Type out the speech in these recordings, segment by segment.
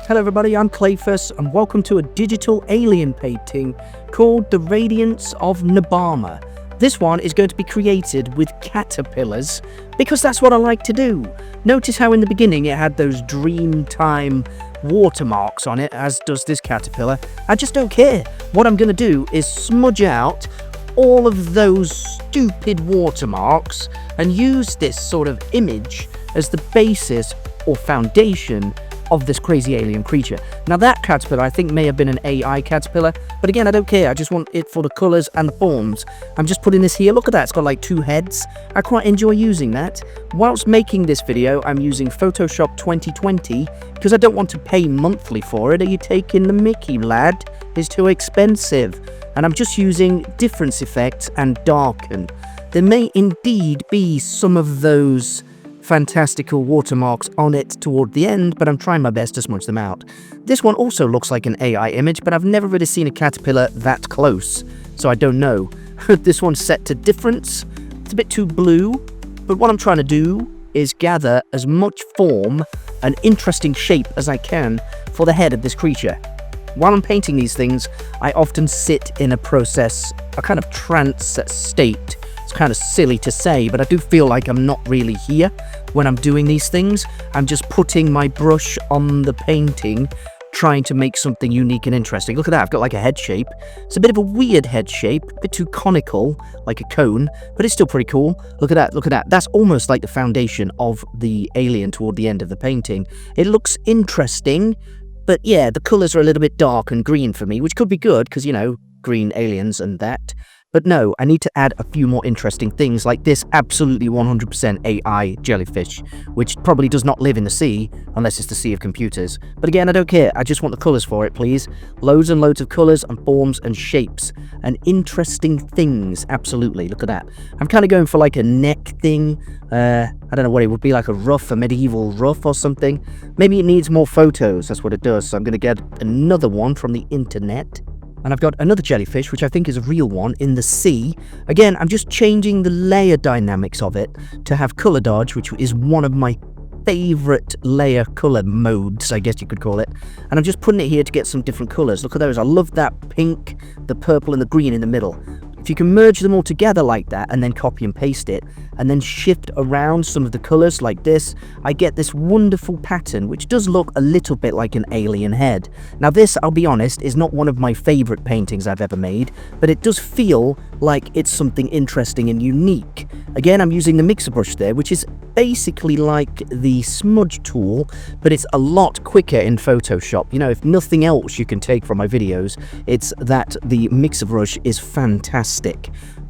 Hello everybody, I'm Qlaephus and welcome to a digital alien painting called the Radiance of Nebhalma. This one is going to be created with caterpillars because that's what I like to do. Notice how in the beginning it had those Dreamtime watermarks on it, as does this caterpillar. I just don't care. What I'm going to do is smudge out all of those stupid watermarks and use this sort of image as the basis or foundation of this crazy alien creature. Now that caterpillar I think may have been an AI caterpillar, but again I don't care, I just want it for the colours and the forms. I'm just putting this here, look at that, it's got like two heads. I quite enjoy using that. Whilst making this video I'm using Photoshop 2020 because I don't want to pay monthly for it. Are you taking the mickey, lad? It's too expensive. And I'm just using difference effects and darken. There may indeed be some of those fantastical watermarks on it toward the end, but I'm trying my best to smudge them out. This one also looks like an AI image, but I've never really seen a caterpillar that close, so I don't know. This one's set to difference. It's a bit too blue, but what I'm trying to do is gather as much form and interesting shape as I can for the head of this creature. While I'm painting these things, I often sit in a process, a kind of trance state. It's kind of silly to say, but I do feel like I'm not really here when I'm doing these things. I'm just putting my brush on the painting, trying to make something unique and interesting. Look at that, I've got like a head shape. It's a bit of a weird head shape, a bit too conical, like a cone, but it's still pretty cool. Look at that, look at that. That's almost like the foundation of the alien toward the end of the painting. It looks interesting, but yeah, the colours are a little bit dark and green for me, which could be good, because, you know, green aliens and that. But no, I need to add a few more interesting things, like this absolutely 100% AI jellyfish, which probably does not live in the sea, unless it's the sea of computers. But again, I don't care, I just want the colours for it, please. Loads and loads of colours and forms and shapes, and interesting things, absolutely, look at that. I'm kind of going for like a neck thing, I don't know what it would be, like a ruff, a medieval ruff or something. Maybe it needs more photos, that's what it does, so I'm going to get another one from the internet. And I've got another jellyfish, which I think is a real one, in the sea. Again, I'm just changing the layer dynamics of it to have color dodge, which is one of my favorite layer color modes, I guess you could call it. And I'm just putting it here to get some different colors. Look at those. I love that pink, the purple, and the green in the middle. If you can merge them all together like that and then copy and paste it and then shift around some of the colors like this, I get this wonderful pattern which does look a little bit like an alien head. Now this, I'll be honest, is not one of my favorite paintings I've ever made, but it does feel like it's something interesting and unique. Again, I'm using the mixer brush there, which is basically like the smudge tool, but it's a lot quicker in Photoshop. You know, if nothing else you can take from my videos, it's that the mixer brush is fantastic.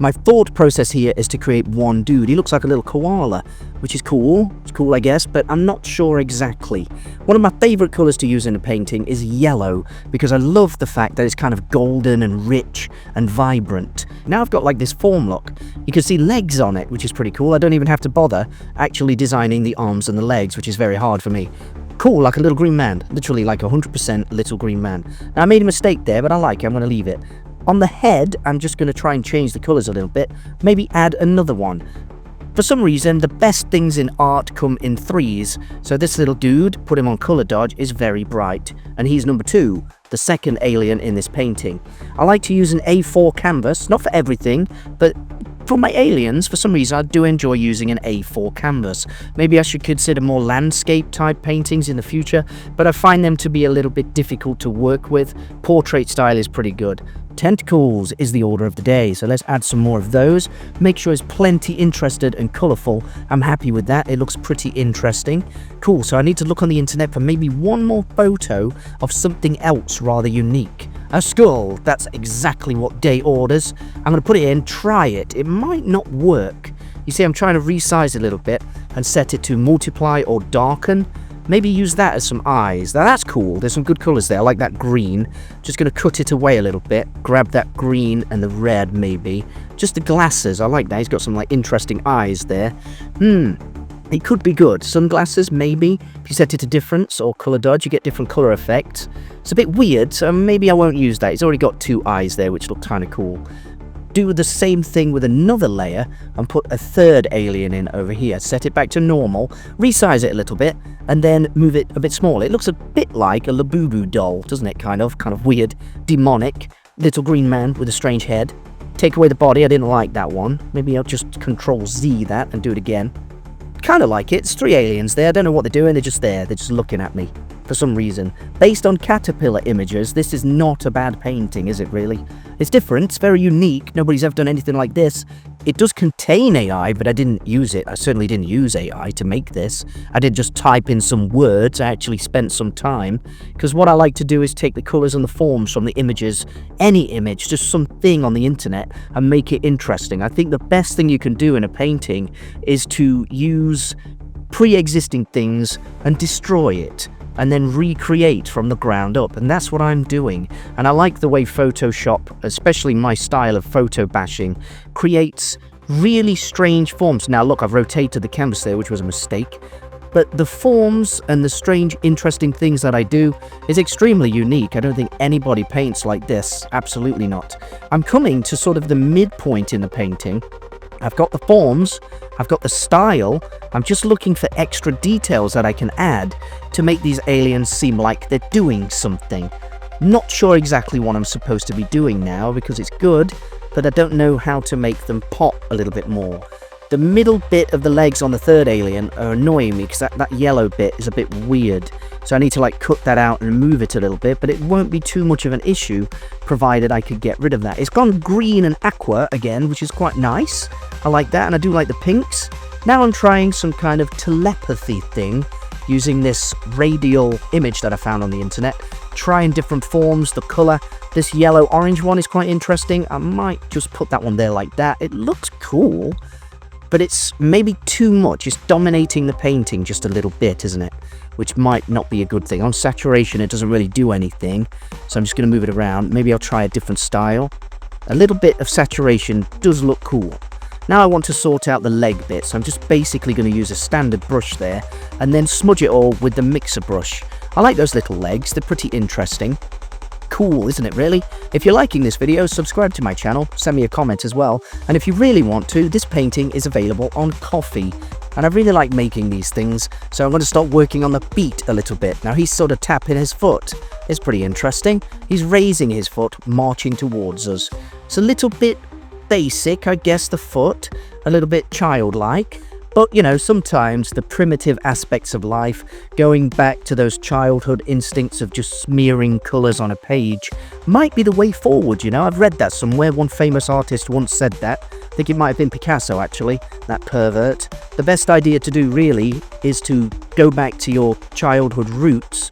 My thought process here is to create one dude. He looks like a little koala, which is cool. It's cool, I guess, but I'm not sure exactly. One of my favorite colors to use in a painting is yellow, because I love the fact that it's kind of golden and rich and vibrant. Now I've got like this form look. You can see legs on it, which is pretty cool. I don't even have to bother actually designing the arms and the legs, which is very hard for me. Cool, like a little green man. Literally like 100% little green man. Now I made a mistake there, but I like it. I'm going to leave it. On the head, I'm just going to try and change the colours a little bit, maybe add another one. For some reason, the best things in art come in threes, so this little dude, put him on colour dodge, is very bright, and he's number 2, the second alien in this painting. I like to use an A4 canvas, not for everything, but for my aliens, for some reason, I do enjoy using an A4 canvas. Maybe I should consider more landscape type paintings in the future, but I find them to be a little bit difficult to work with. Portrait style is pretty good. Tentacles is the order of the day, so let's add some more of those. Make sure it's plenty interested and colourful. I'm happy with that, it looks pretty interesting. Cool, so I need to look on the internet for maybe one more photo of something else rather unique. A skull, that's exactly what Day orders. I'm going to put it in, try it. It might not work. You see, I'm trying to resize it a little bit and set it to multiply or darken. Maybe use that as some eyes. Now that's cool, there's some good colours there, I like that green. Just going to cut it away a little bit, grab that green and the red maybe. Just the glasses, I like that, he's got some like interesting eyes there. It could be good. Sunglasses, maybe. If you set it to difference or colour dodge, you get different colour effects. It's a bit weird, so maybe I won't use that. He's already got 2 eyes there, which look kind of cool. do the same thing with another layer and put a third alien in over here. Set it back to normal, resize it a little bit, and then move it a bit smaller. It looks a bit like a Labubu doll, doesn't it? Kind of weird, demonic, little green man with a strange head. Take away the body, I didn't like that one. Maybe I'll just Control Z that and do it again. Kind of like it. It's 3 aliens there. I don't know what they're doing. They're just there. They're just looking at me for some reason. Based on caterpillar images, this is not a bad painting, is it really? It's different. It's very unique. Nobody's ever done anything like this. It does contain AI, but I didn't use it. I certainly didn't use AI to make this. I did just type in some words. I actually spent some time, because what I like to do is take the colors and the forms from the images, any image, just something on the internet, and make it interesting. I think the best thing you can do in a painting is to use pre-existing things and destroy it, and then recreate from the ground up, and that's what I'm doing. And I like the way Photoshop, especially my style of photo bashing, creates really strange forms. Now look, I've rotated the canvas there, which was a mistake, but the forms and the strange, interesting things that I do is extremely unique. I don't think anybody paints like this, absolutely not. I'm coming to sort of the midpoint in the painting. I've got the forms, I've got the style, I'm just looking for extra details that I can add to make these aliens seem like they're doing something. Not sure exactly what I'm supposed to be doing now, because it's good, but I don't know how to make them pop a little bit more. The middle bit of the legs on the third alien are annoying me, because that yellow bit is a bit weird. So I need to like cut that out and move it a little bit, but it won't be too much of an issue, provided I could get rid of that. It's gone green and aqua again, which is quite nice. I like that, and I do like the pinks. Now I'm trying some kind of telepathy thing, using this radial image that I found on the internet. Trying different forms, the colour. This yellow-orange one is quite interesting. I might just put that one there like that. It looks cool, but it's maybe too much. It's dominating the painting just a little bit, isn't it? Which might not be a good thing. On saturation, it doesn't really do anything, so I'm just going to move it around. Maybe I'll try a different style. A little bit of saturation does look cool. Now I want to sort out the leg bit, so I'm just basically going to use a standard brush there, and then smudge it all with the mixer brush. I like those little legs, they're pretty interesting. Cool, isn't it really? If you're liking this video, subscribe to my channel, send me a comment as well, and if you really want to, this painting is available on Ko-fi. And I really like making these things, so I'm going to start working on the beat a little bit. Now he's sort of tapping his foot. It's pretty interesting. He's raising his foot, marching towards us. It's a little bit basic, I guess, the foot, a little bit childlike, but you know, sometimes the primitive aspects of life, going back to those childhood instincts of just smearing colours on a page, might be the way forward, you know. I've read that somewhere. One famous artist once said that. I think it might have been Picasso, actually, that pervert. The best idea to do, really, is to go back to your childhood roots,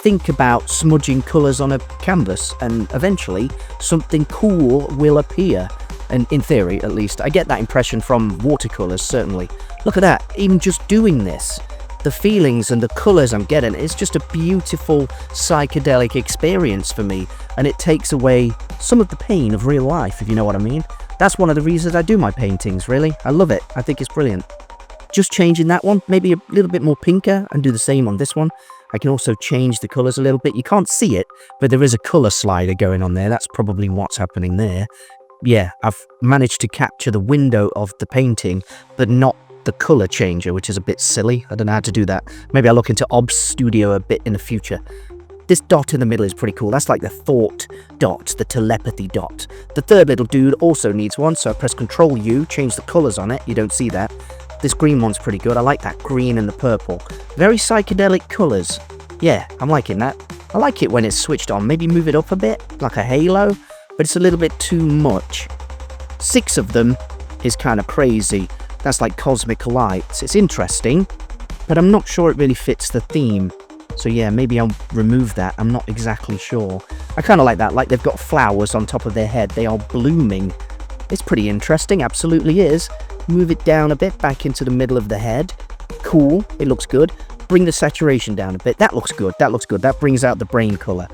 think about smudging colours on a canvas, and eventually something cool will appear. And in theory, at least. I get that impression from watercolours, certainly. Look at that, even just doing this. The feelings and the colours I'm getting, it's just a beautiful psychedelic experience for me. And it takes away some of the pain of real life, if you know what I mean. That's one of the reasons I do my paintings, really. I love it. I think it's brilliant. Just changing that one, maybe a little bit more pinker, and do the same on this one. I can also change the colours a little bit. You can't see it, but there is a colour slider going on there. That's probably what's happening there. Yeah, I've managed to capture the window of the painting, but not the color changer, which is a bit silly. I don't know how to do that. Maybe I'll look into Ob's Studio a bit in the future. This dot in the middle is pretty cool. That's like the thought dot, the telepathy dot. The third little dude also needs one, so I press Control U, change the colors on it. You don't see that. This green one's pretty good. I like that green and the purple. Very psychedelic colors. Yeah, I'm liking that. I like it when it's switched on. Maybe move it up a bit, like a halo. But it's a little bit too much. 6 of them is kind of crazy. That's like cosmic lights. It's interesting, but I'm not sure it really fits the theme. So yeah, maybe I'll remove that. I'm not exactly sure. I kind of like that, like they've got flowers on top of their head. They are blooming. It's pretty interesting, absolutely is. Move it down a bit, back into the middle of the head. Cool, it looks good. Bring the saturation down a bit. That looks good, that looks good. That brings out the brain colour.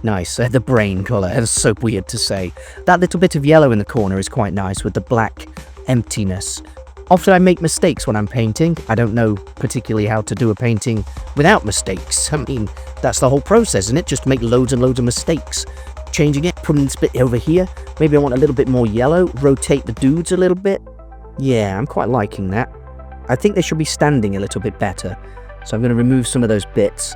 Nice, the brain colour. That's so weird to say. That little bit of yellow in the corner is quite nice with the black emptiness. Often I make mistakes when I'm painting. I don't know particularly how to do a painting without mistakes. I mean, that's the whole process, isn't it? Just make loads and loads of mistakes. changing it, putting this bit over here. Maybe I want a little bit more yellow. Rotate the dudes a little bit. Yeah, I'm quite liking that. I think they should be standing a little bit better. So I'm going to remove some of those bits.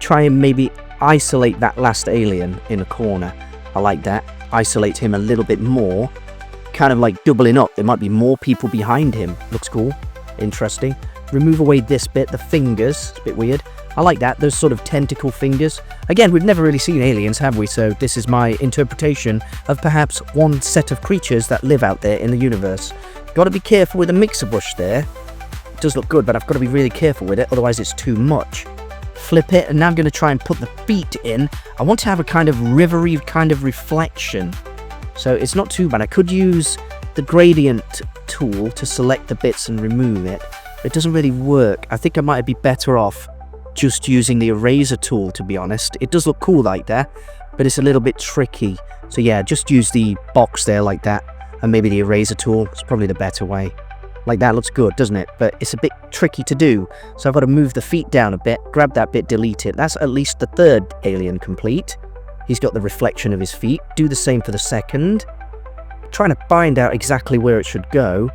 Try and maybe isolate that last alien in a corner. I like that. Isolate him a little bit more. Kind of like doubling up. There might be more people behind him. Looks cool. Interesting. Remove away this bit, the fingers. It's a bit weird. I like that, those sort of tentacle fingers. Again, we've never really seen aliens, have we? So this is my interpretation of perhaps one set of creatures that live out there in the universe. Got to be careful with the mixer brush there. It does look good, but I've got to be really careful with it, otherwise it's too much. Flip it, and now I'm going to try and put the feet in. I want to have a kind of rivery kind of reflection. So it's not too bad. I could use the gradient tool to select the bits and remove it. It doesn't really work. I think I might be better off just using the eraser tool, to be honest. It does look cool like that, but it's a little bit tricky. So yeah, just use the box there like that, and maybe the eraser tool is probably the better way. Like that looks good, doesn't it? But it's a bit tricky to do. So I've got to move the feet down a bit, grab that bit, delete it. That's at least the third alien complete. He's got the reflection of his feet. Do the same for the second. Trying to find out exactly where it should go.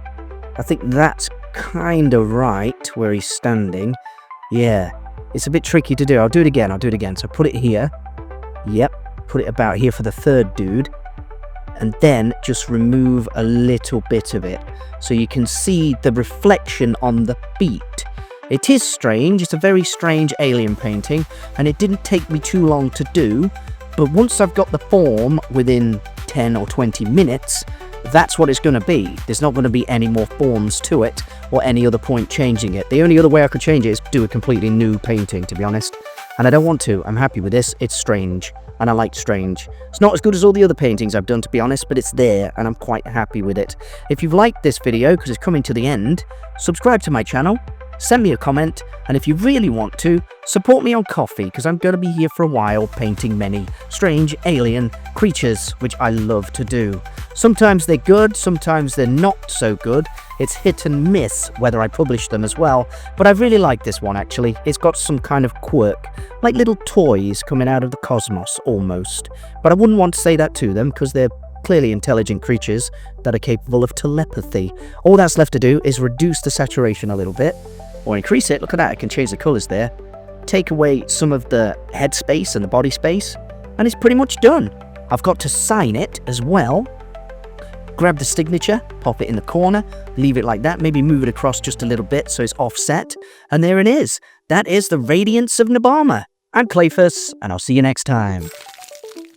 I think that's kind of right where he's standing. Yeah. It's a bit tricky to do. I'll do it again. So put it here. Yep. Put it about here for the third dude. And then just remove a little bit of it. So you can see the reflection on the feet. It is strange. It's a very strange alien painting. And it didn't take me too long to do. But once I've got the form within 10 or 20 minutes, that's what it's going to be. There's not going to be any more forms to it or any other point changing it. The only other way I could change it is do a completely new painting, to be honest. And I don't want to. I'm happy with this. It's strange. And I like strange. It's not as good as all the other paintings I've done, to be honest, but it's there and I'm quite happy with it. If you've liked this video, because it's coming to the end, subscribe to my channel, send me a comment, and if you really want to, support me on Ko-fi, because I'm going to be here for a while painting many strange alien creatures, which I love to do. Sometimes they're good, sometimes they're not so good. It's hit and miss whether I publish them as well, but I really like this one actually. It's got some kind of quirk, like little toys coming out of the cosmos almost. But I wouldn't want to say that to them because they're clearly intelligent creatures that are capable of telepathy. All that's left to do is reduce the saturation a little bit, or increase it. Look at that, I can change the colors there. Take away some of the head space and the body space, and it's pretty much done. I've got to sign it as well. Grab the signature, pop it in the corner, leave it like that, maybe move it across just a little bit so it's offset, and there it is. That is the Radiance of Nebhalma. I'm Qlaephus, and I'll see you next time.